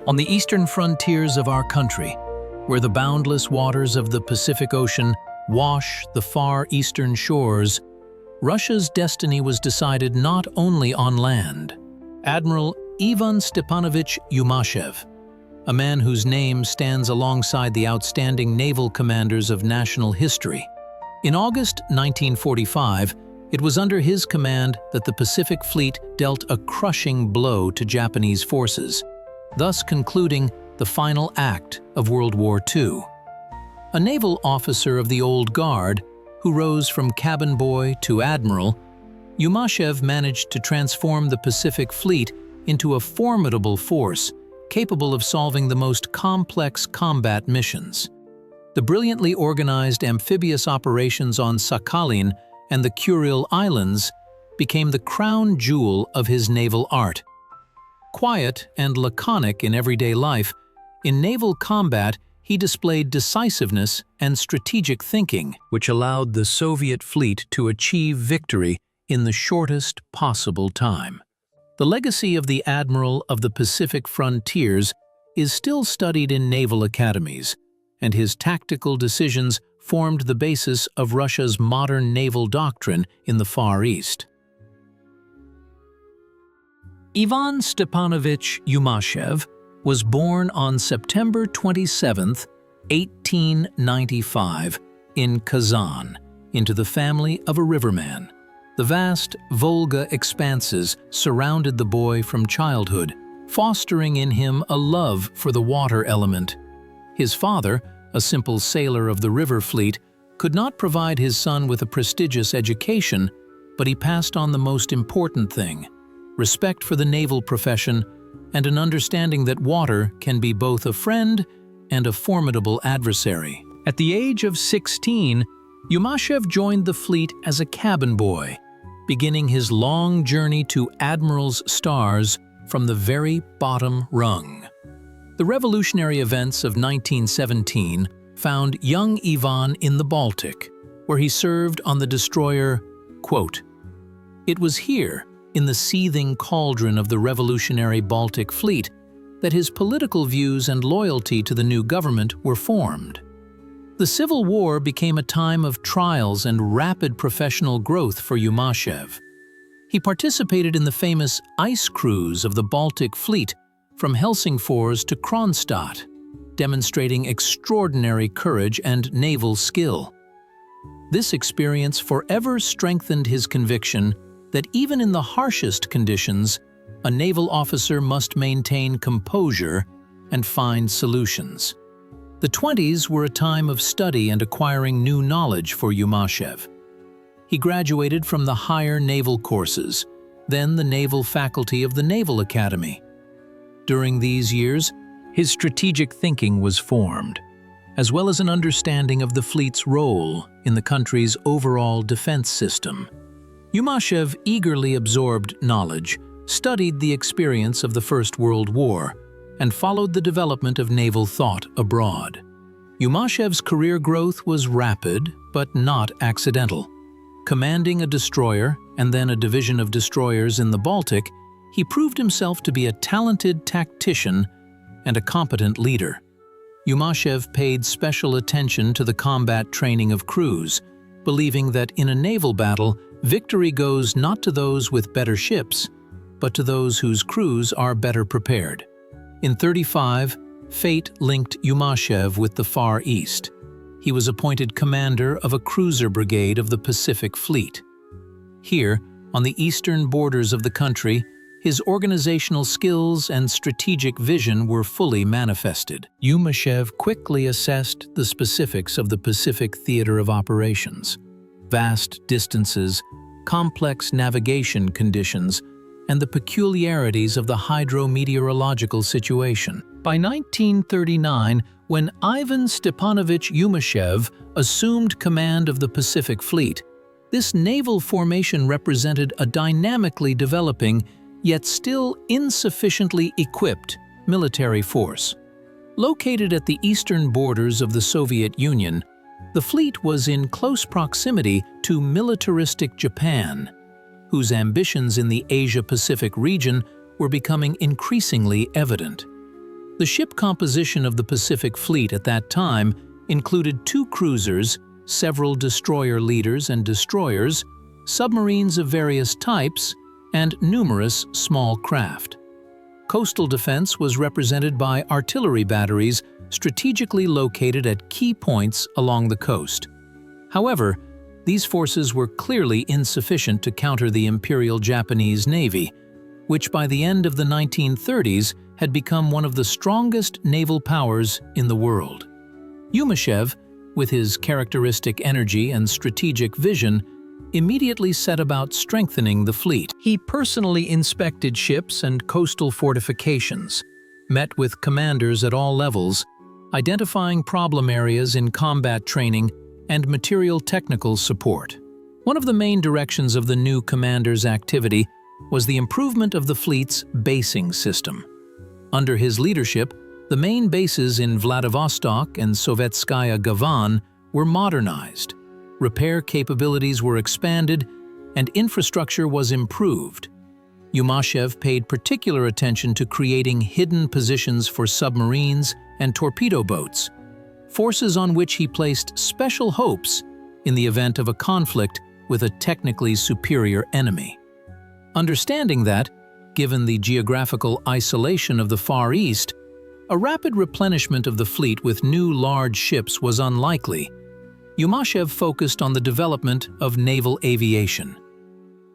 On the eastern frontiers of our country, where the boundless waters of the Pacific Ocean wash the far eastern shores, Russia's destiny was decided not only on land. Admiral Ivan Stepanovich Yumashev, a man whose name stands alongside the outstanding naval commanders of national history. In August 1945, it was under his command that the Pacific Fleet dealt a crushing blow to Japanese forces, thus concluding the final act of World War II. A naval officer of the Old Guard, who rose from cabin boy to admiral, Yumashev managed to transform the Pacific Fleet into a formidable force capable of solving the most complex combat missions. The brilliantly organized amphibious operations on Sakhalin and the Kuril Islands became the crown jewel of his naval art. Quiet and laconic in everyday life, in naval combat he displayed decisiveness and strategic thinking, which allowed the Soviet fleet to achieve victory in the shortest possible time. The legacy of the Admiral of the Pacific Frontiers is still studied in naval academies, and his tactical decisions formed the basis of Russia's modern naval doctrine in the Far East. Ivan Stepanovich Yumashev was born on September 27, 1895, in Kazan, into the family of a riverman. The vast Volga expanses surrounded the boy from childhood, fostering in him a love for the water element. His father, a simple sailor of the river fleet, could not provide his son with a prestigious education, but he passed on the most important thing: respect for the naval profession and an understanding that water can be both a friend and a formidable adversary. At the age of 16, Yumashev joined the fleet as a cabin boy, beginning his long journey to admiral's stars from the very bottom rung. The revolutionary events of 1917 found young Ivan in the Baltic, where he served on the destroyer, quote, "It was here, in the seething cauldron of the revolutionary Baltic fleet, that his political views and loyalty to the new government were formed." The Civil War became a time of trials and rapid professional growth for Yumashev. He participated in the famous ice cruise of the Baltic fleet from Helsingfors to Kronstadt, demonstrating extraordinary courage and naval skill. This experience forever strengthened his conviction that even in the harshest conditions, a naval officer must maintain composure and find solutions. The 20s were a time of study and acquiring new knowledge for Yumashev. He graduated from the higher naval courses, then the Naval Faculty of the Naval Academy. During these years, his strategic thinking was formed, as well as an understanding of the fleet's role in the country's overall defense system. Yumashev eagerly absorbed knowledge, studied the experience of the First World War, and followed the development of naval thought abroad. Yumashev's career growth was rapid, but not accidental. Commanding a destroyer and then a division of destroyers in the Baltic, he proved himself to be a talented tactician and a competent leader. Yumashev paid special attention to the combat training of crews, believing that in a naval battle, victory goes not to those with better ships, but to those whose crews are better prepared. In 1935, fate linked Yumashev with the Far East. He was appointed commander of a cruiser brigade of the Pacific Fleet. Here, on the eastern borders of the country, his organizational skills and strategic vision were fully manifested. Yumashev quickly assessed the specifics of the Pacific theater of operations: vast distances, complex navigation conditions, and the peculiarities of the hydrometeorological situation. By 1939, when Ivan Stepanovich Yumashev assumed command of the Pacific Fleet, this naval formation represented a dynamically developing, yet still insufficiently equipped, military force. Located at the eastern borders of the Soviet Union, the fleet was in close proximity to militaristic Japan, whose ambitions in the Asia-Pacific region were becoming increasingly evident. The ship composition of the Pacific Fleet at that time included 2 cruisers, several destroyer leaders and destroyers, submarines of various types, and numerous small craft. Coastal defense was represented by artillery batteries strategically located at key points along the coast. However, these forces were clearly insufficient to counter the Imperial Japanese Navy, which by the end of the 1930s had become one of the strongest naval powers in the world. Yumashev, with his characteristic energy and strategic vision, immediately set about strengthening the fleet. He personally inspected ships and coastal fortifications, met with commanders at all levels, identifying problem areas in combat training and material technical support. One of the main directions of the new commander's activity was the improvement of the fleet's basing system. Under his leadership, the main bases in Vladivostok and Sovetskaya Gavan were modernized, repair capabilities were expanded, and infrastructure was improved. Yumashev paid particular attention to creating hidden positions for submarines and torpedo boats, forces on which he placed special hopes in the event of a conflict with a technically superior enemy. Understanding that, given the geographical isolation of the Far East, a rapid replenishment of the fleet with new large ships was unlikely, Yumashev focused on the development of naval aviation.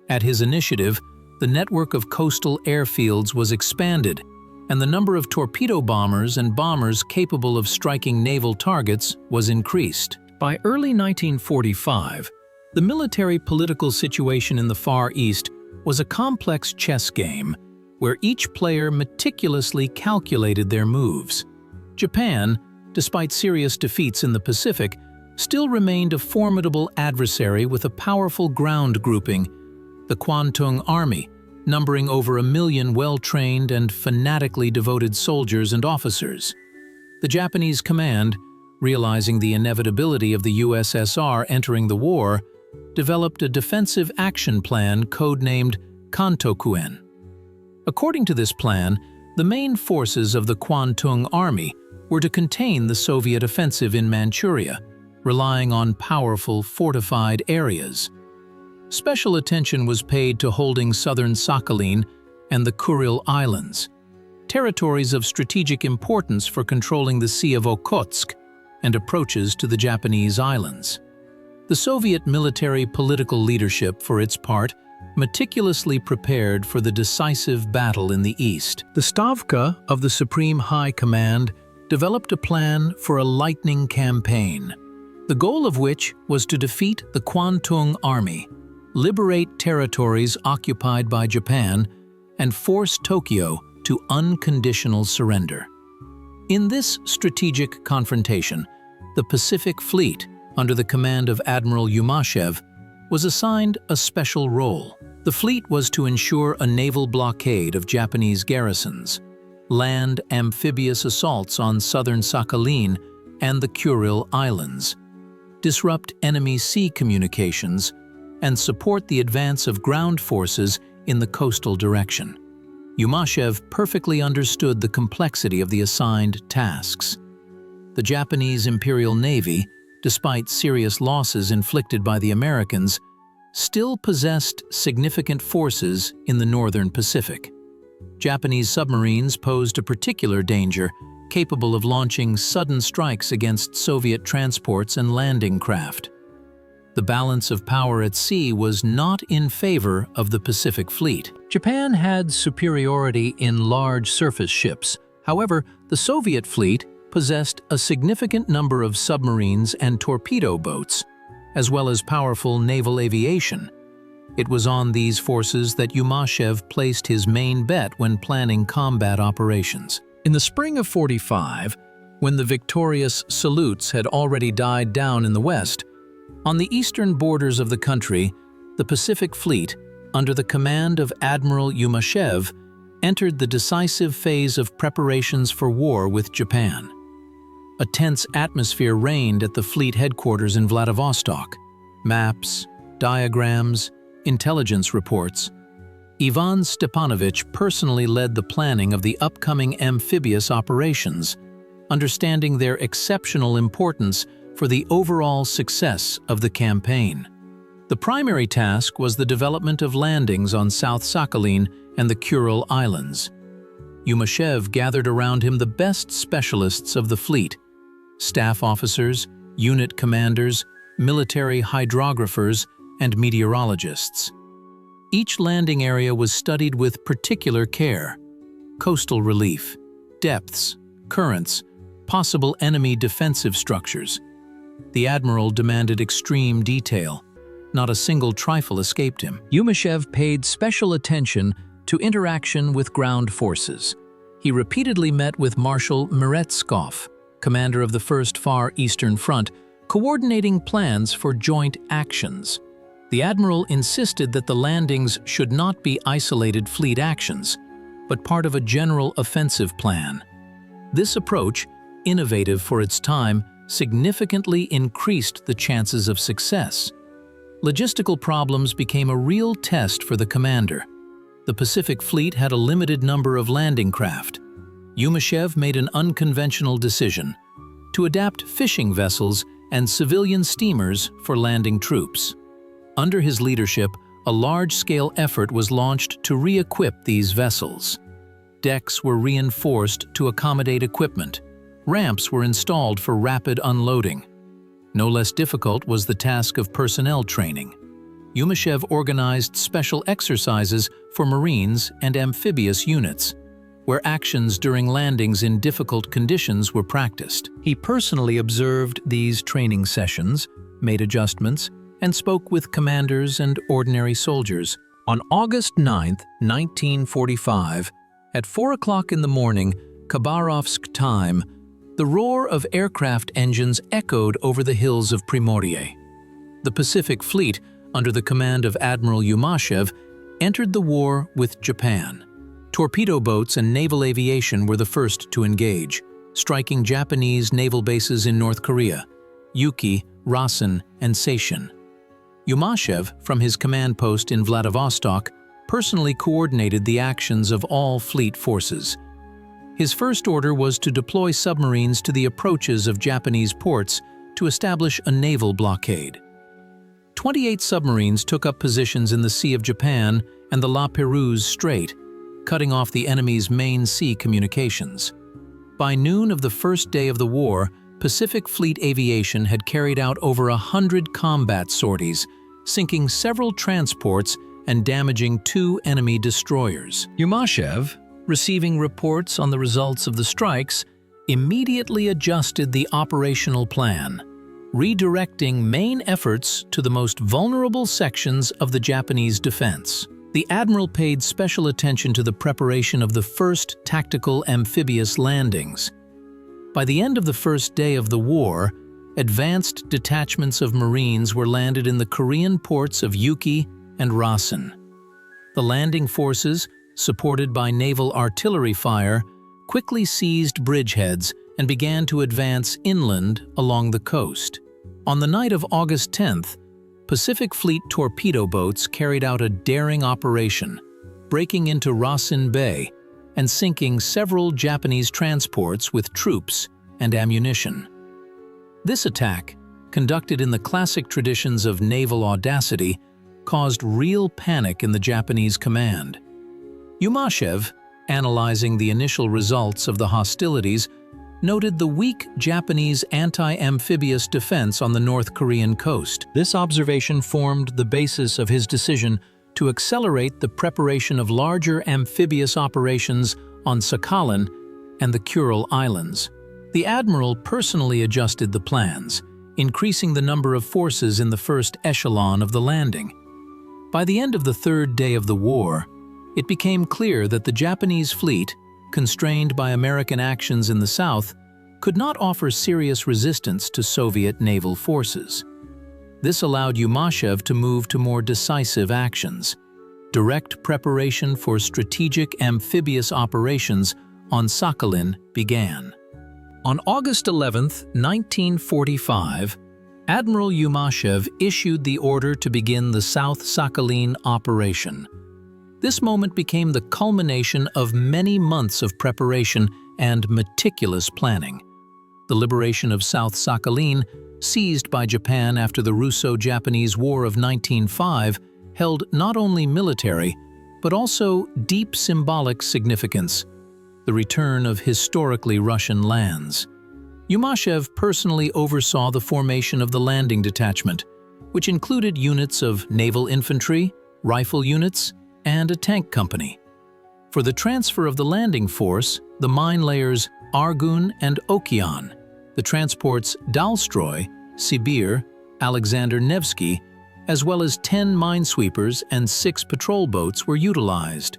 At his initiative, the network of coastal airfields was expanded, and the number of torpedo bombers and bombers capable of striking naval targets was increased. By early 1945, the military-political situation in the Far East was a complex chess game where each player meticulously calculated their moves. Japan, despite serious defeats in the Pacific, still remained a formidable adversary with a powerful ground grouping, the Kwantung Army, numbering over 1 million well-trained and fanatically devoted soldiers and officers. The Japanese command, realizing the inevitability of the USSR entering the war, developed a defensive action plan codenamed Kantokuen. According to this plan, the main forces of the Kwantung Army were to contain the Soviet offensive in Manchuria, relying on powerful fortified areas. Special attention was paid to holding southern Sakhalin and the Kuril Islands, territories of strategic importance for controlling the Sea of Okhotsk and approaches to the Japanese islands. The Soviet military political leadership, for its part, meticulously prepared for the decisive battle in the east. The Stavka of the Supreme High Command developed a plan for a lightning campaign, the goal of which was to defeat the Kwantung Army, liberate territories occupied by Japan, and force Tokyo to unconditional surrender. In this strategic confrontation, the Pacific Fleet, under the command of Admiral Yumashev, was assigned a special role. The fleet was to ensure a naval blockade of Japanese garrisons, land amphibious assaults on southern Sakhalin and the Kuril Islands, disrupt enemy sea communications, and support the advance of ground forces in the coastal direction. Yumashev perfectly understood the complexity of the assigned tasks. The Japanese Imperial Navy, despite serious losses inflicted by the Americans, still possessed significant forces in the northern Pacific. Japanese submarines posed a particular danger, capable of launching sudden strikes against Soviet transports and landing craft. The balance of power at sea was not in favor of the Pacific Fleet. Japan had superiority in large surface ships. However, the Soviet fleet possessed a significant number of submarines and torpedo boats, as well as powerful naval aviation. It was on these forces that Yumashev placed his main bet when planning combat operations. In the spring of '45, when the victorious salutes had already died down in the west, on the eastern borders of the country, the Pacific Fleet, under the command of Admiral Yumashev, entered the decisive phase of preparations for war with Japan. A tense atmosphere reigned at the fleet headquarters in Vladivostok. Maps, diagrams, intelligence reports, Ivan Stepanovich personally led the planning of the upcoming amphibious operations, understanding their exceptional importance for the overall success of the campaign. The primary task was the development of landings on South Sakhalin and the Kuril Islands. Yumashev gathered around him the best specialists of the fleet: staff officers, unit commanders, military hydrographers, and meteorologists. Each landing area was studied with particular care: coastal relief, depths, currents, possible enemy defensive structures. The admiral demanded extreme detail. Not a single trifle escaped him. Yumashev paid special attention to interaction with ground forces. He repeatedly met with Marshal Meretskov, commander of the First Far Eastern Front, coordinating plans for joint actions. The admiral insisted that the landings should not be isolated fleet actions, but part of a general offensive plan. This approach, innovative for its time, significantly increased the chances of success. Logistical problems became a real test for the commander. The Pacific Fleet had a limited number of landing craft. Yumashev made an unconventional decision: to adapt fishing vessels and civilian steamers for landing troops. Under his leadership, a large-scale effort was launched to re-equip these vessels. Decks were reinforced to accommodate equipment. Ramps were installed for rapid unloading. No less difficult was the task of personnel training. Yumashev organized special exercises for Marines and amphibious units, where actions during landings in difficult conditions were practiced. He personally observed these training sessions, made adjustments, and spoke with commanders and ordinary soldiers. On August 9, 1945, at 4 o'clock in the morning, Khabarovsk time, the roar of aircraft engines echoed over the hills of Primorye. The Pacific Fleet, under the command of Admiral Yumashev, entered the war with Japan. Torpedo boats and naval aviation were the first to engage, striking Japanese naval bases in North Korea, Yuki, Rasen, and Seishin. Yumashev, from his command post in Vladivostok, personally coordinated the actions of all fleet forces. His first order was to deploy submarines to the approaches of Japanese ports to establish a naval blockade. 28 submarines took up positions in the Sea of Japan and the La Pérouse Strait, cutting off the enemy's main sea communications. By noon of the first day of the war, Pacific Fleet Aviation had carried out over 100 combat sorties, sinking several transports and damaging 2 enemy destroyers. Yumashev, receiving reports on the results of the strikes, immediately adjusted the operational plan, redirecting main efforts to the most vulnerable sections of the Japanese defense. The admiral paid special attention to the preparation of the first tactical amphibious landings. By the end of the first day of the war, advanced detachments of Marines were landed in the Korean ports of Yuki and Rasen. The landing forces, supported by naval artillery fire, quickly seized bridgeheads and began to advance inland along the coast. On the night of August 10th, Pacific Fleet torpedo boats carried out a daring operation, breaking into Rasen Bay and sinking several Japanese transports with troops and ammunition. This attack, conducted in the classic traditions of naval audacity, caused real panic in the Japanese command. Yumashev, analyzing the initial results of the hostilities, noted the weak Japanese anti-amphibious defense on the North Korean coast. This observation formed the basis of his decision to accelerate the preparation of larger amphibious operations on Sakhalin and the Kuril Islands. The admiral personally adjusted the plans, increasing the number of forces in the first echelon of the landing. By the end of the third day of the war, it became clear that the Japanese fleet, constrained by American actions in the south, could not offer serious resistance to Soviet naval forces. This allowed Yumashev to move to more decisive actions. Direct preparation for strategic amphibious operations on Sakhalin began. On August 11, 1945, Admiral Yumashev issued the order to begin the South Sakhalin operation. This moment became the culmination of many months of preparation and meticulous planning. The liberation of South Sakhalin, seized by Japan after the Russo-Japanese War of 1905, held not only military, but also deep symbolic significance: the return of historically Russian lands. Yumashev personally oversaw the formation of the landing detachment, which included units of naval infantry, rifle units, and a tank company. For the transfer of the landing force, the mine layers Argun and Okean, the transports Dalstroy, Sibir, Alexander Nevsky, as well as 10 minesweepers and 6 patrol boats were utilized.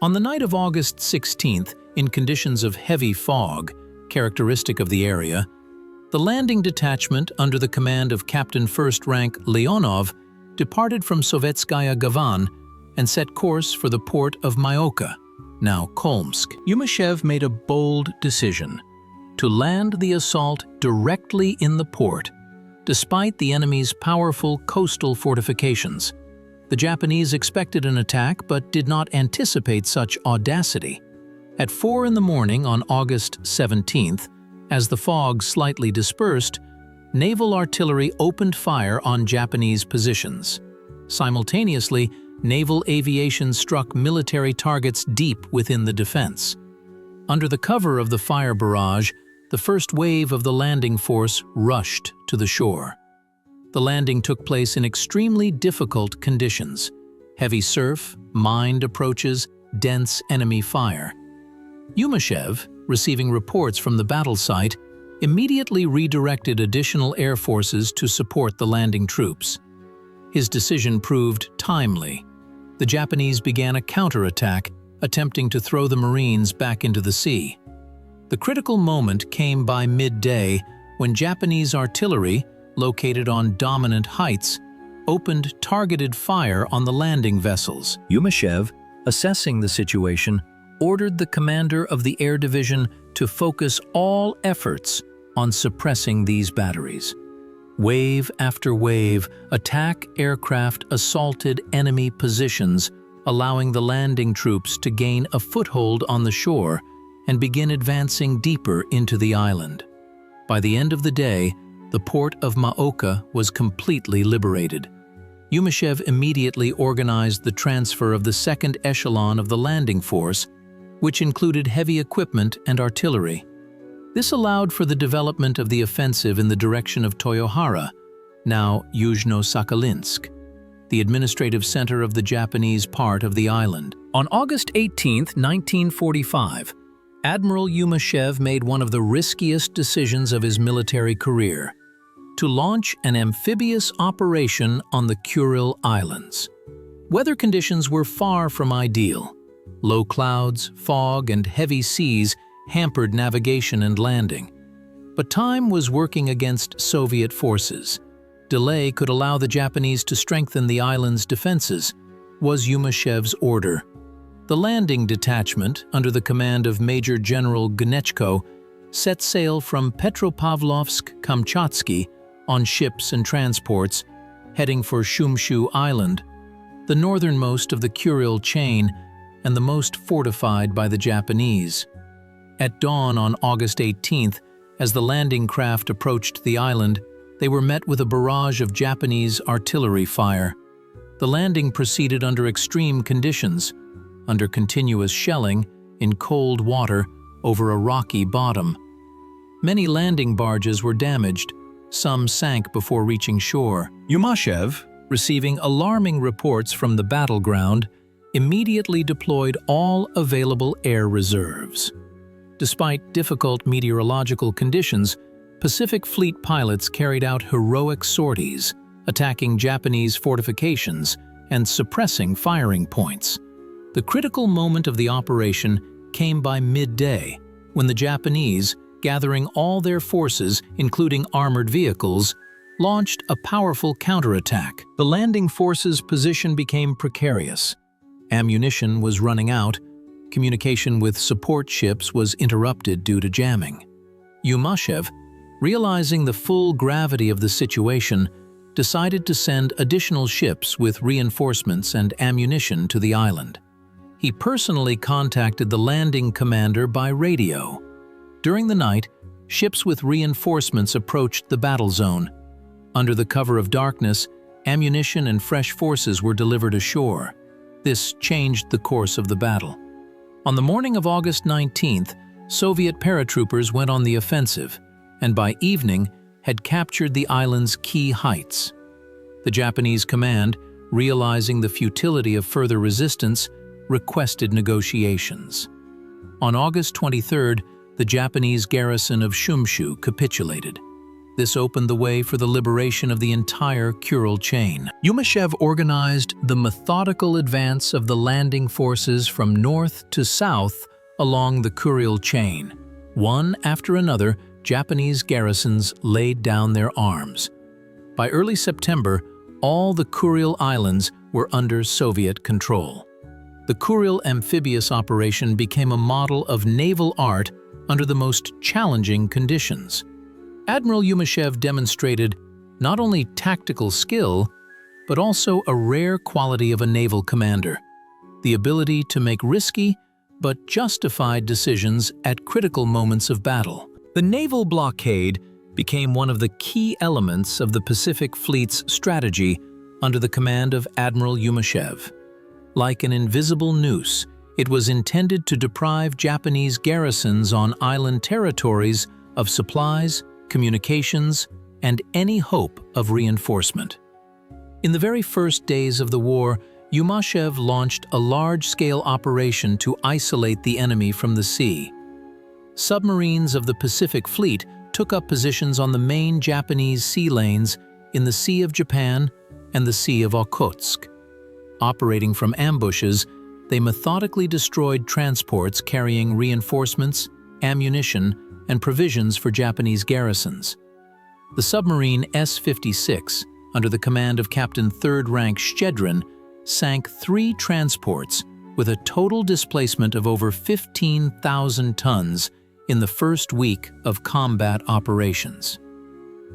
On the night of August 16th, in conditions of heavy fog, characteristic of the area, the landing detachment under the command of Captain First Rank Leonov departed from Sovetskaya Gavan and set course for the port of Myoka, now Kolmsk. Yumashev made a bold decision to land the assault directly in the port, despite the enemy's powerful coastal fortifications. The Japanese expected an attack but did not anticipate such audacity. At 4 in the morning on August 17th, as the fog slightly dispersed, naval artillery opened fire on Japanese positions. Simultaneously, naval aviation struck military targets deep within the defense. Under the cover of the fire barrage, the first wave of the landing force rushed to the shore. The landing took place in extremely difficult conditions: heavy surf, mined approaches, dense enemy fire. Yumashev, receiving reports from the battle site, immediately redirected additional air forces to support the landing troops. His decision proved timely. The Japanese began a counterattack, attempting to throw the Marines back into the sea. The critical moment came by midday when Japanese artillery, located on dominant heights, opened targeted fire on the landing vessels. Yumashev, assessing the situation, ordered the commander of the air division to focus all efforts on suppressing these batteries. Wave after wave, attack aircraft assaulted enemy positions, allowing the landing troops to gain a foothold on the shore and begin advancing deeper into the island. By the end of the day, the port of Myoka was completely liberated. Yumashev immediately organized the transfer of the second echelon of the landing force, which included heavy equipment and artillery. This allowed for the development of the offensive in the direction of Toyohara, now Yuzhno-Sakhalinsk, the administrative center of the Japanese part of the island. On August 18, 1945, Admiral Yumashev made one of the riskiest decisions of his military career: to launch an amphibious operation on the Kuril Islands. Weather conditions were far from ideal. Low clouds, fog, and heavy seas hampered navigation and landing. But time was working against Soviet forces. Delay could allow the Japanese to strengthen the island's defenses, was Yumashev's order. The landing detachment, under the command of Major General Gnechko, set sail from Petropavlovsk-Kamchatsky on ships and transports, heading for Shumshu Island, the northernmost of the Kuril chain and the most fortified by the Japanese. At dawn on August 18th, as the landing craft approached the island, they were met with a barrage of Japanese artillery fire. The landing proceeded under extreme conditions, under continuous shelling, in cold water, over a rocky bottom. Many landing barges were damaged, some sank before reaching shore. Yumashev, receiving alarming reports from the battleground, immediately deployed all available air reserves. Despite difficult meteorological conditions, Pacific Fleet pilots carried out heroic sorties, attacking Japanese fortifications and suppressing firing points. The critical moment of the operation came by midday, when the Japanese, gathering all their forces, including armored vehicles, launched a powerful counterattack. The landing force's position became precarious. Ammunition was running out. Communication with support ships was interrupted due to jamming. Yumashev, realizing the full gravity of the situation, decided to send additional ships with reinforcements and ammunition to the island. He personally contacted the landing commander by radio. During the night, ships with reinforcements approached the battle zone. Under the cover of darkness, ammunition and fresh forces were delivered ashore. This changed the course of the battle. On the morning of August 19th, Soviet paratroopers went on the offensive, and by evening had captured the island's key heights. The Japanese command, realizing the futility of further resistance, requested negotiations. On August 23rd, the Japanese garrison of Shumshu capitulated. This opened the way for the liberation of the entire Kuril chain. Yumashev organized the methodical advance of the landing forces from north to south along the Kuril chain. One after another, Japanese garrisons laid down their arms. By early September, all the Kuril Islands were under Soviet control. The Kuril amphibious operation became a model of naval art under the most challenging conditions. Admiral Yumashev demonstrated not only tactical skill, but also a rare quality of a naval commander: the ability to make risky but justified decisions at critical moments of battle. The naval blockade became one of the key elements of the Pacific Fleet's strategy under the command of Admiral Yumashev. Like an invisible noose, it was intended to deprive Japanese garrisons on island territories of supplies, communications, and any hope of reinforcement. In the very first days of the war, Yumashev launched a large-scale operation to isolate the enemy from the sea. Submarines of the Pacific Fleet took up positions on the main Japanese sea lanes in the Sea of Japan and the Sea of Okhotsk. Operating from ambushes, they methodically destroyed transports carrying reinforcements, ammunition, and provisions for Japanese garrisons. The submarine S-56, under the command of Captain 3rd Rank Shchedrin, sank 3 transports with a total displacement of over 15,000 tons in the first week of combat operations.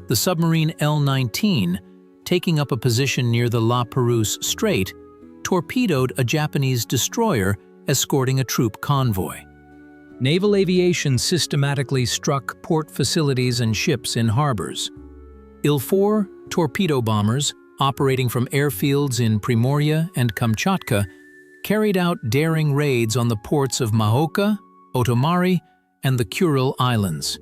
The submarine L-19, taking up a position near the La Perouse Strait, torpedoed a Japanese destroyer escorting a troop convoy. Naval aviation systematically struck port facilities and ships in harbors. Il-4 torpedo bombers, operating from airfields in Primoria and Kamchatka, carried out daring raids on the ports of Mahoka, Otomari, and the Kuril Islands.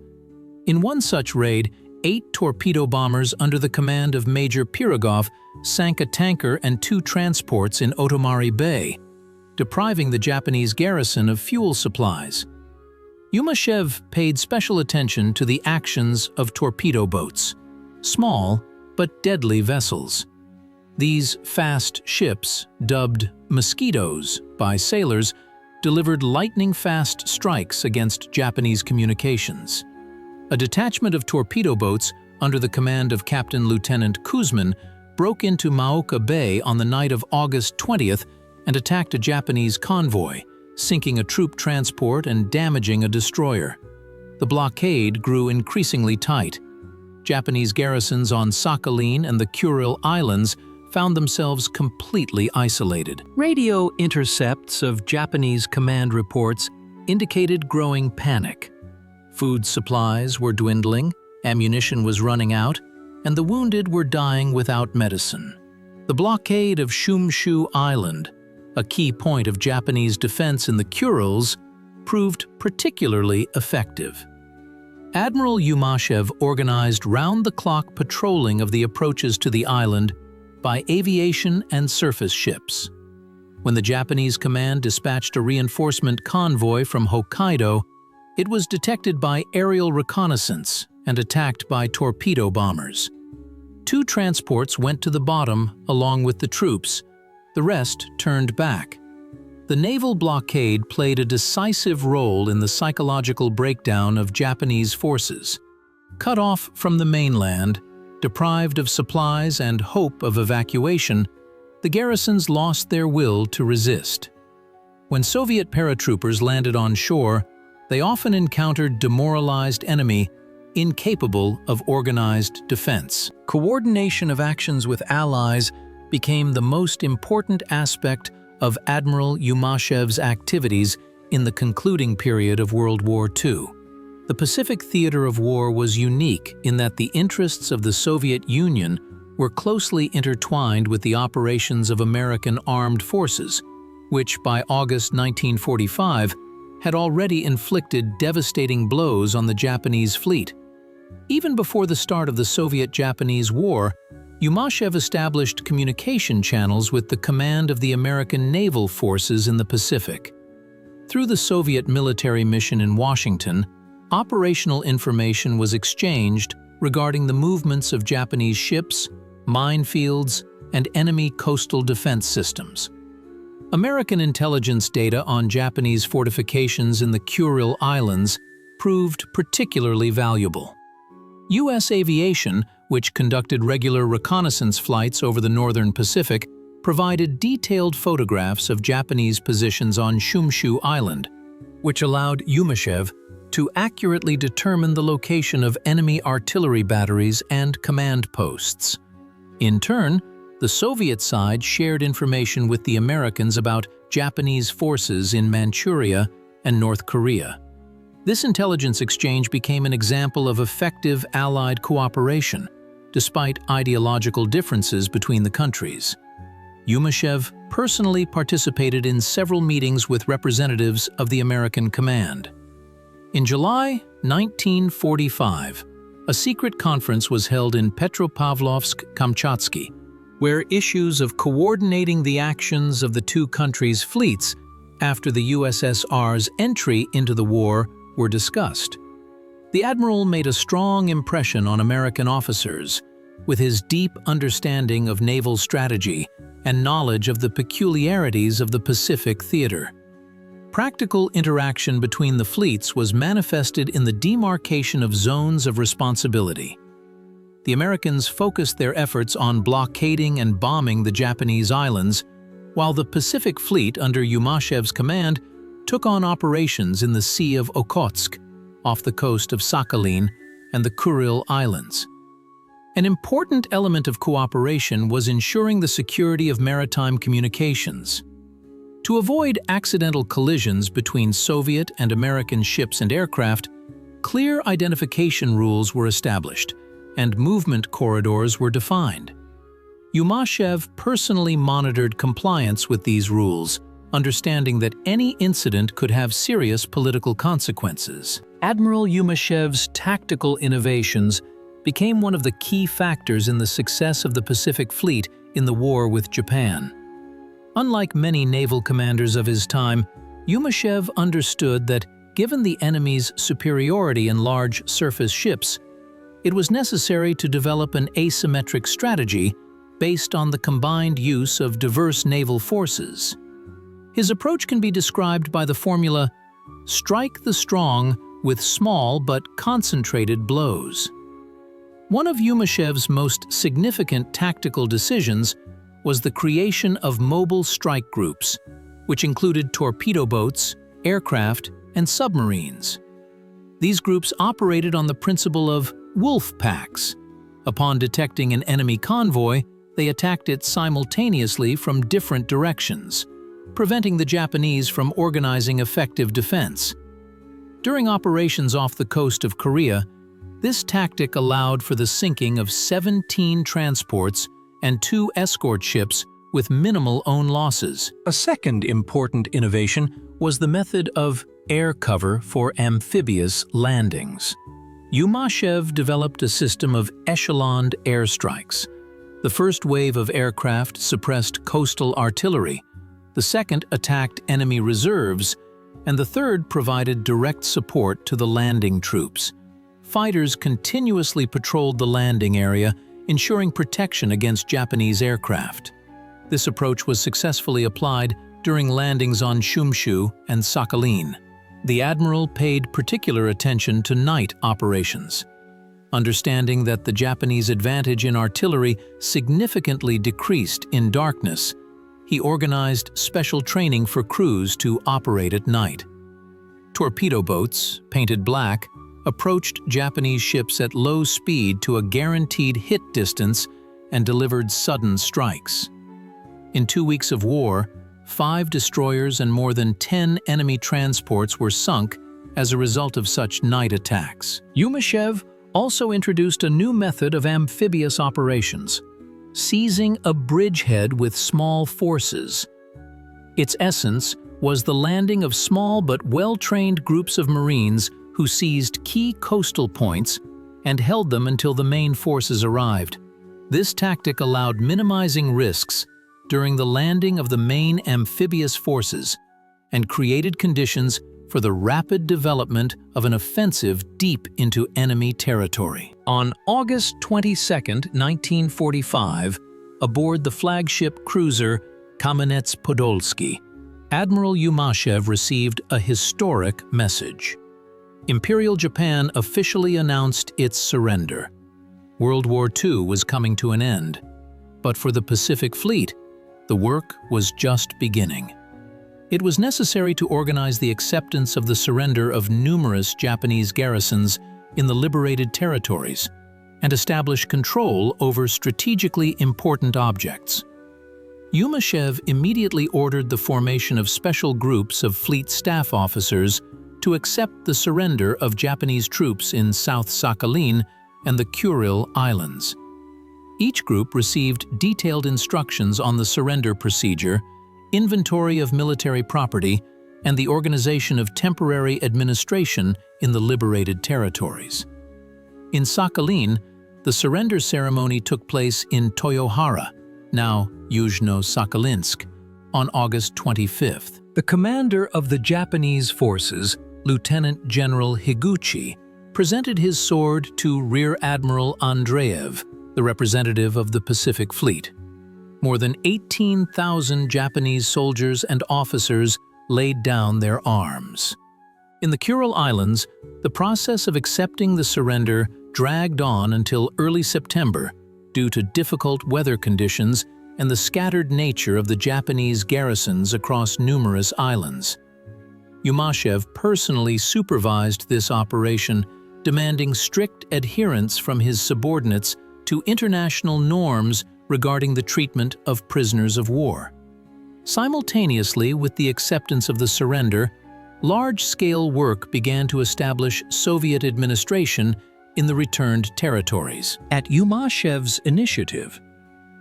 In one such raid, 8 torpedo bombers under the command of Major Pirogov sank a tanker and 2 transports in Otomari Bay, depriving the Japanese garrison of fuel supplies. Yumashev paid special attention to the actions of torpedo boats, small but deadly vessels. These fast ships, dubbed mosquitoes by sailors, delivered lightning-fast strikes against Japanese communications. A detachment of torpedo boats under the command of Captain Lieutenant Kuzmin broke into Maoka Bay on the night of August 20th and attacked a Japanese convoy, sinking a troop transport and damaging a destroyer. The blockade grew increasingly tight. Japanese garrisons on Sakhalin and the Kuril Islands found themselves completely isolated. Radio intercepts of Japanese command reports indicated growing panic. Food supplies were dwindling, ammunition was running out, and the wounded were dying without medicine. The blockade of Shumshu Island, a key point of Japanese defense in the Kurils, proved particularly effective. Admiral Yumashev organized round-the-clock patrolling of the approaches to the island by aviation and surface ships. When the Japanese command dispatched a reinforcement convoy from Hokkaido, it was detected by aerial reconnaissance and attacked by torpedo bombers. 2 transports went to the bottom along with the troops. The rest turned back. The naval blockade played a decisive role in the psychological breakdown of Japanese forces. Cut off from the mainland, deprived of supplies and hope of evacuation, the garrisons lost their will to resist. When Soviet paratroopers landed on shore, they often encountered demoralized enemy incapable of organized defense. Coordination of actions with allies became the most important aspect of Admiral Yumashev's activities in the concluding period of World War II. The Pacific theater of war was unique in that the interests of the Soviet Union were closely intertwined with the operations of American armed forces, which by August 1945 had already inflicted devastating blows on the Japanese fleet. Even before the start of the Soviet-Japanese War, Yumashev established communication channels with the command of the American naval forces in the Pacific. Through the Soviet military mission in Washington, operational information was exchanged regarding the movements of Japanese ships, minefields, and enemy coastal defense systems. American intelligence data on Japanese fortifications in the Kuril Islands proved particularly valuable. U.S. aviation, which conducted regular reconnaissance flights over the northern Pacific, provided detailed photographs of Japanese positions on Shumshu Island, which allowed Yumashev to accurately determine the location of enemy artillery batteries and command posts. In turn, the Soviet side shared information with the Americans about Japanese forces in Manchuria and North Korea. This intelligence exchange became an example of effective Allied cooperation, despite ideological differences between the countries. Yumashev personally participated in several meetings with representatives of the American command. In July 1945, a secret conference was held in Petropavlovsk-Kamchatsky, where issues of coordinating the actions of the two countries' fleets after the USSR's entry into the war were discussed. The admiral made a strong impression on American officers, with his deep understanding of naval strategy and knowledge of the peculiarities of the Pacific theater. Practical interaction between the fleets was manifested in the demarcation of zones of responsibility. The Americans focused their efforts on blockading and bombing the Japanese islands, while the Pacific Fleet under Yumashev's command took on operations in the Sea of Okhotsk, off the coast of Sakhalin and the Kuril Islands. An important element of cooperation was ensuring the security of maritime communications. To avoid accidental collisions between Soviet and American ships and aircraft, clear identification rules were established, and movement corridors were defined. Yumashev personally monitored compliance with these rules, understanding that any incident could have serious political consequences. Admiral Yumashev's tactical innovations became one of the key factors in the success of the Pacific Fleet in the war with Japan. Unlike many naval commanders of his time, Yumashev understood that, given the enemy's superiority in large surface ships, it was necessary to develop an asymmetric strategy based on the combined use of diverse naval forces. His approach can be described by the formula, "Strike the strong with small but concentrated blows." One of Yumashev's most significant tactical decisions was the creation of mobile strike groups, which included torpedo boats, aircraft, and submarines. These groups operated on the principle of wolf packs. Upon detecting an enemy convoy, they attacked it simultaneously from different directions, preventing the Japanese from organizing effective defense. During operations off the coast of Korea, this tactic allowed for the sinking of 17 transports and 2 escort ships with minimal own losses. A second important innovation was the method of air cover for amphibious landings. Yumashev developed a system of echeloned airstrikes. The first wave of aircraft suppressed coastal artillery, the second attacked enemy reserves, and the third provided direct support to the landing troops. Fighters continuously patrolled the landing area, ensuring protection against Japanese aircraft. This approach was successfully applied during landings on Shumshu and Sakhalin. The admiral paid particular attention to night operations. Understanding that the Japanese advantage in artillery significantly decreased in darkness, he organized special training for crews to operate at night. Torpedo boats, painted black, approached Japanese ships at low speed to a guaranteed hit distance and delivered sudden strikes. In 2 weeks of war, 5 destroyers and more than 10 enemy transports were sunk as a result of such night attacks. Yumashev also introduced a new method of amphibious operations, seizing a bridgehead with small forces. Its essence was the landing of small but well-trained groups of Marines who seized key coastal points and held them until the main forces arrived. This tactic allowed minimizing risks during the landing of the main amphibious forces and created conditions for the rapid development of an offensive deep into enemy territory. On August 22, 1945, aboard the flagship cruiser Kamenets-Podolsky, Admiral Yumashev received a historic message. Imperial Japan officially announced its surrender. World War II was coming to an end, but for the Pacific Fleet, the work was just beginning. It was necessary to organize the acceptance of the surrender of numerous Japanese garrisons in the liberated territories and establish control over strategically important objects. Yumashev immediately ordered the formation of special groups of fleet staff officers to accept the surrender of Japanese troops in South Sakhalin and the Kuril Islands. Each group received detailed instructions on the surrender procedure, inventory of military property, and the organization of temporary administration in the liberated territories. In Sakhalin, the surrender ceremony took place in Toyohara, now Yuzhno-Sakhalinsk, on August 25th. The commander of the Japanese forces, Lieutenant General Higuchi, presented his sword to Rear Admiral Andreev, the representative of the Pacific Fleet. More than 18,000 Japanese soldiers and officers laid down their arms. In the Kuril Islands, the process of accepting the surrender dragged on until early September due to difficult weather conditions and the scattered nature of the Japanese garrisons across numerous islands. Yumashev personally supervised this operation, demanding strict adherence from his subordinates to international norms regarding the treatment of prisoners of war. Simultaneously with the acceptance of the surrender, large-scale work began to establish Soviet administration in the returned territories. At Yumashev's initiative,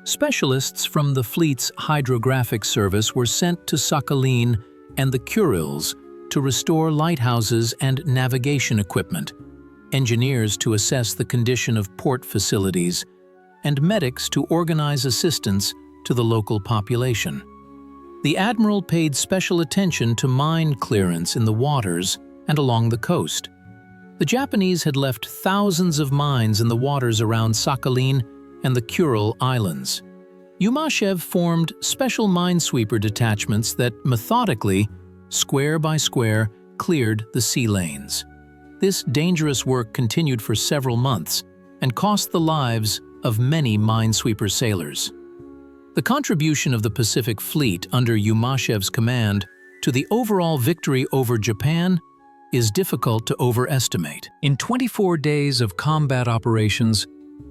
specialists from the fleet's hydrographic service were sent to Sakhalin and the Kurils to restore lighthouses and navigation equipment, engineers to assess the condition of port facilities, and medics to organize assistance to the local population. The admiral paid special attention to mine clearance in the waters and along the coast. The Japanese had left thousands of mines in the waters around Sakhalin and the Kuril Islands. Yumashev formed special minesweeper detachments that methodically, square by square, cleared the sea lanes. This dangerous work continued for several months and cost the lives of many minesweeper sailors. The contribution of the Pacific Fleet under Yumashev's command to the overall victory over Japan is difficult to overestimate. In 24 days of combat operations,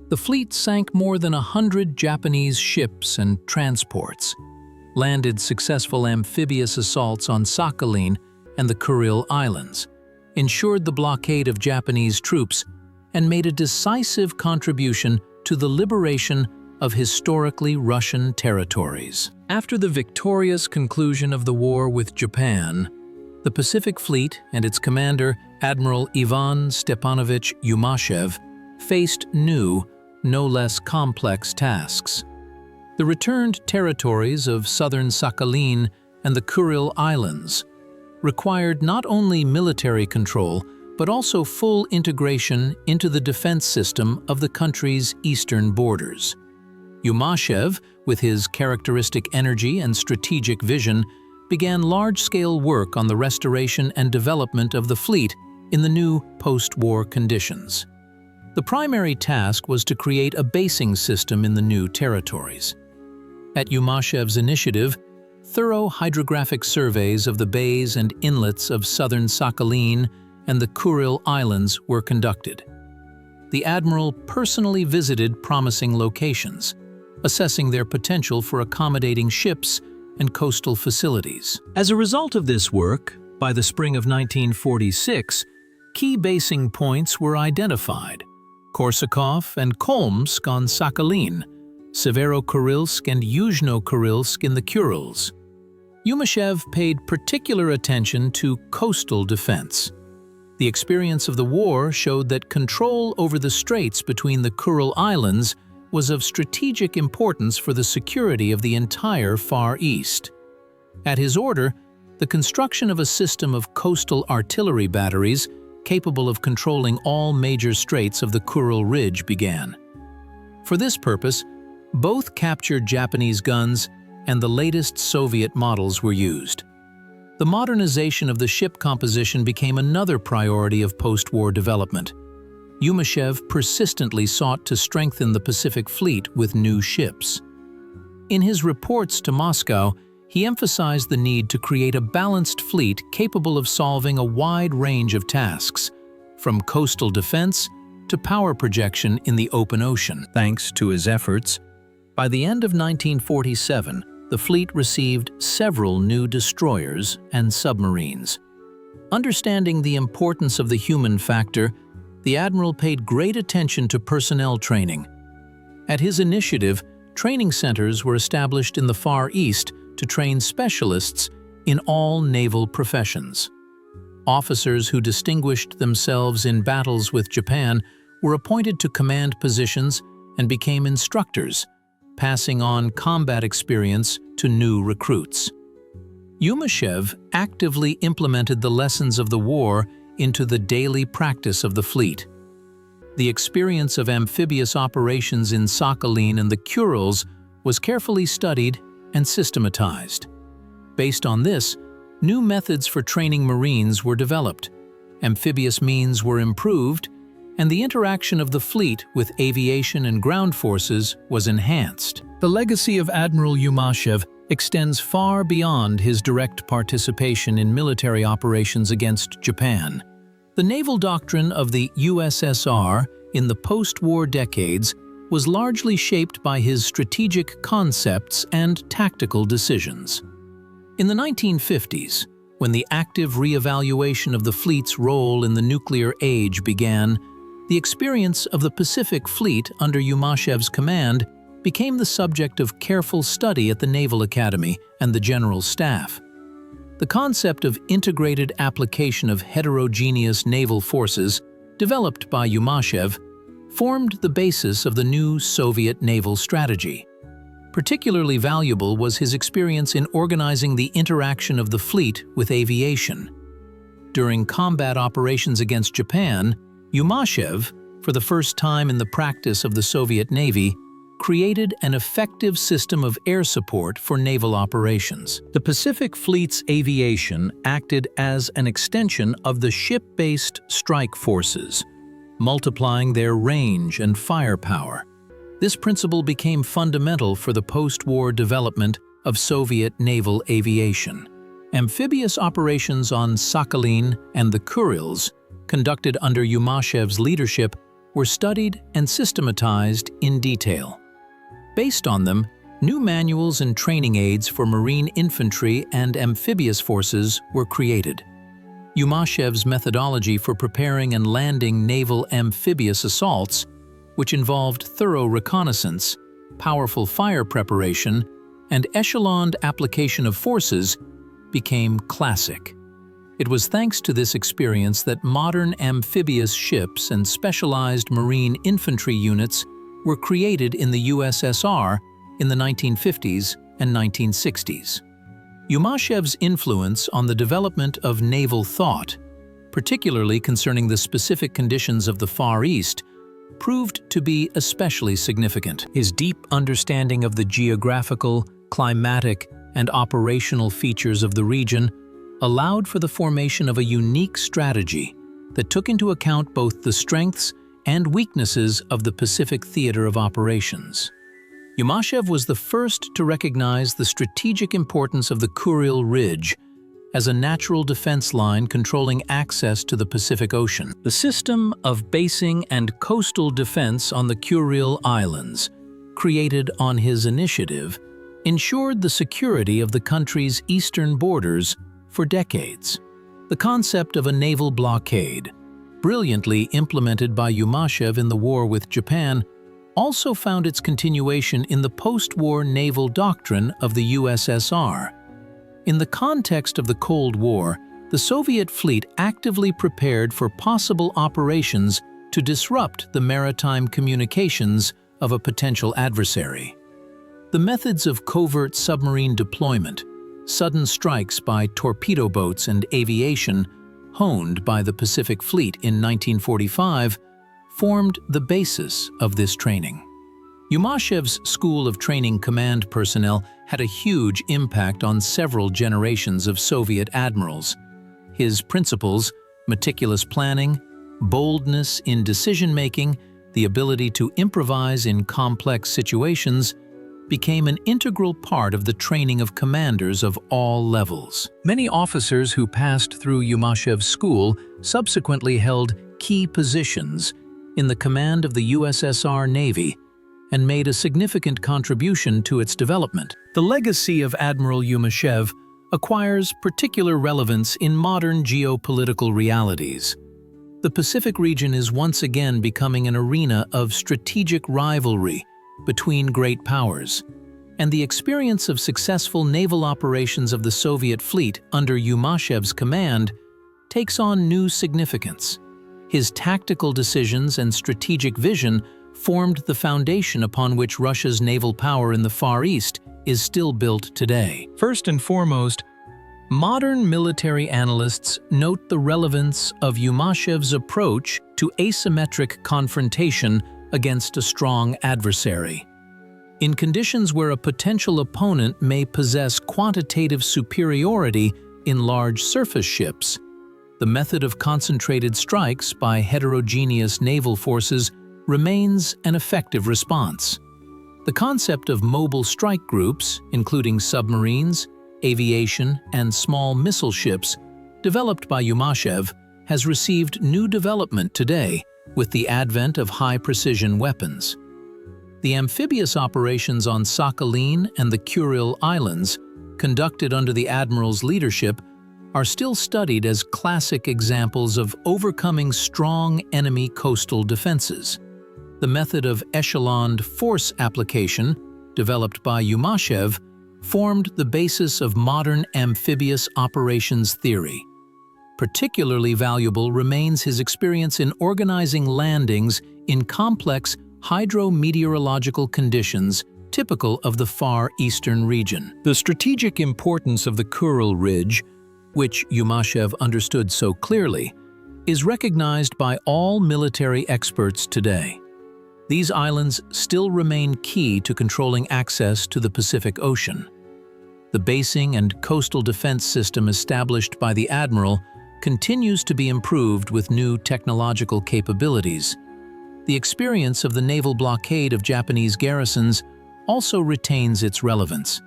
the fleet sank more than 100 Japanese ships and transports, landed successful amphibious assaults on Sakhalin and the Kuril Islands, ensured the blockade of Japanese troops, and made a decisive contribution to the liberation of historically Russian territories. After the victorious conclusion of the war with Japan, the Pacific Fleet and its commander, Admiral Ivan Stepanovich Yumashev, faced new, no less complex tasks. The returned territories of southern Sakhalin and the Kuril Islands required not only military control, but also full integration into the defense system of the country's eastern borders. Yumashev, with his characteristic energy and strategic vision, began large-scale work on the restoration and development of the fleet in the new post-war conditions. The primary task was to create a basing system in the new territories. At Yumashev's initiative, thorough hydrographic surveys of the bays and inlets of southern Sakhalin and the Kuril Islands were conducted. The admiral personally visited promising locations, assessing their potential for accommodating ships and coastal facilities. As a result of this work, by the spring of 1946, key basing points were identified: Korsakov and Kolmsk on Sakhalin, Severo-Kurilsk and Yuzhno-Kurilsk in the Kurils. Yumashev paid particular attention to coastal defense. The experience of the war showed that control over the straits between the Kuril Islands was of strategic importance for the security of the entire Far East. At his order, the construction of a system of coastal artillery batteries capable of controlling all major straits of the Kuril Ridge began. For this purpose, both captured Japanese guns and the latest Soviet models were used. The modernization of the ship composition became another priority of post-war development. Yumashev persistently sought to strengthen the Pacific Fleet with new ships. In his reports to Moscow, he emphasized the need to create a balanced fleet capable of solving a wide range of tasks, from coastal defense to power projection in the open ocean. Thanks to his efforts, by the end of 1947, the fleet received several new destroyers and submarines. Understanding the importance of the human factor, the Admiral paid great attention to personnel training. At his initiative, training centers were established in the Far East to train specialists in all naval professions. Officers who distinguished themselves in battles with Japan were appointed to command positions and became instructors, passing on combat experience to new recruits. Yumashev actively implemented the lessons of the war into the daily practice of the fleet. The experience of amphibious operations in Sakhalin and the Kurils was carefully studied and systematized. Based on this, new methods for training Marines were developed, amphibious means were improved, and the interaction of the fleet with aviation and ground forces was enhanced. The legacy of Admiral Yumashev extends far beyond his direct participation in military operations against Japan. The naval doctrine of the USSR in the post-war decades was largely shaped by his strategic concepts and tactical decisions. In the 1950s, when the active re-evaluation of the fleet's role in the nuclear age began, the experience of the Pacific Fleet under Yumashev's command became the subject of careful study at the Naval Academy and the General Staff. The concept of integrated application of heterogeneous naval forces, developed by Yumashev, formed the basis of the new Soviet naval strategy. Particularly valuable was his experience in organizing the interaction of the fleet with aviation. During combat operations against Japan, Yumashev, for the first time in the practice of the Soviet Navy, created an effective system of air support for naval operations. The Pacific Fleet's aviation acted as an extension of the ship-based strike forces, multiplying their range and firepower. This principle became fundamental for the post-war development of Soviet naval aviation. Amphibious operations on Sakhalin and the Kurils, conducted under Yumashev's leadership, were studied and systematized in detail. Based on them, new manuals and training aids for marine infantry and amphibious forces were created. Yumashev's methodology for preparing and landing naval amphibious assaults, which involved thorough reconnaissance, powerful fire preparation, and echeloned application of forces, became classic. It was thanks to this experience that modern amphibious ships and specialized marine infantry units were created in the USSR in the 1950s and 1960s. Yumashev's influence on the development of naval thought, particularly concerning the specific conditions of the Far East, proved to be especially significant. His deep understanding of the geographical, climatic, and operational features of the region allowed for the formation of a unique strategy that took into account both the strengths and weaknesses of the Pacific theater of operations. Yumashev was the first to recognize the strategic importance of the Kuril Ridge as a natural defense line controlling access to the Pacific Ocean. The system of basing and coastal defense on the Kuril Islands, created on his initiative, ensured the security of the country's eastern borders for decades. The concept of a naval blockade, brilliantly implemented by Yumashev in the war with Japan, also found its continuation in the post-war naval doctrine of the USSR. In the context of the Cold War, the Soviet fleet actively prepared for possible operations to disrupt the maritime communications of a potential adversary. The methods of covert submarine deployment, sudden strikes by torpedo boats and aviation, honed by the Pacific Fleet in 1945, formed the basis of this training. Yumashev's School of Training command personnel had a huge impact on several generations of Soviet admirals. His principles, meticulous planning, boldness in decision-making, the ability to improvise in complex situations, became an integral part of the training of commanders of all levels. Many officers who passed through Yumashev's school subsequently held key positions in the command of the USSR Navy and made a significant contribution to its development. The legacy of Admiral Yumashev acquires particular relevance in modern geopolitical realities. The Pacific region is once again becoming an arena of strategic rivalry between great powers, and the experience of successful naval operations of the Soviet fleet under Yumashev's command takes on new significance. His tactical decisions and strategic vision formed the foundation upon which Russia's naval power in the Far East is still built today. First and foremost, modern military analysts note the relevance of Yumashev's approach to asymmetric confrontation against a strong adversary. In conditions where a potential opponent may possess quantitative superiority in large surface ships, the method of concentrated strikes by heterogeneous naval forces remains an effective response. The concept of mobile strike groups, including submarines, aviation, and small missile ships, developed by Yumashev, has received new development today with the advent of high-precision weapons. The amphibious operations on Sakhalin and the Kuril Islands, conducted under the Admiral's leadership, are still studied as classic examples of overcoming strong enemy coastal defenses. The method of echeloned force application, developed by Yumashev, formed the basis of modern amphibious operations theory. Particularly valuable remains his experience in organizing landings in complex hydrometeorological conditions typical of the Far Eastern region. The strategic importance of the Kuril Ridge, which Yumashev understood so clearly, is recognized by all military experts today. These islands still remain key to controlling access to the Pacific Ocean. The basing and coastal defense system established by the Admiral continues to be improved with new technological capabilities. The experience of the naval blockade of Japanese garrisons also retains its relevance.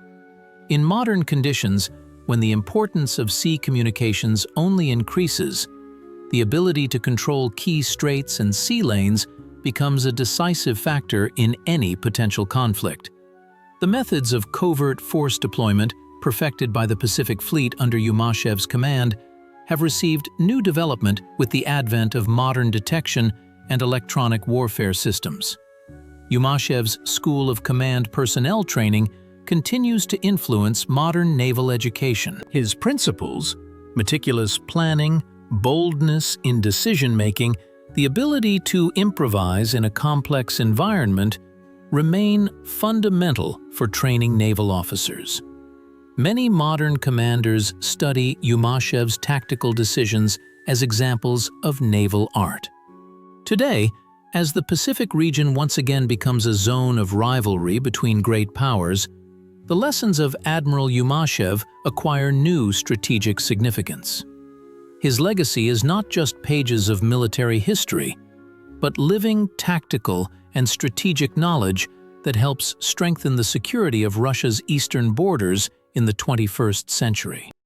In modern conditions, when the importance of sea communications only increases, the ability to control key straits and sea lanes becomes a decisive factor in any potential conflict. The methods of covert force deployment perfected by the Pacific Fleet under Yumashev's command have received new development with the advent of modern detection and electronic warfare systems. Yumashev's School of Command personnel training continues to influence modern naval education. His principles, meticulous planning, boldness in decision-making, the ability to improvise in a complex environment, remain fundamental for training naval officers. Many modern commanders study Yumashev's tactical decisions as examples of naval art. Today, as the Pacific region once again becomes a zone of rivalry between great powers, the lessons of Admiral Yumashev acquire new strategic significance. His legacy is not just pages of military history, but living tactical and strategic knowledge that helps strengthen the security of Russia's eastern borders in the 21st century.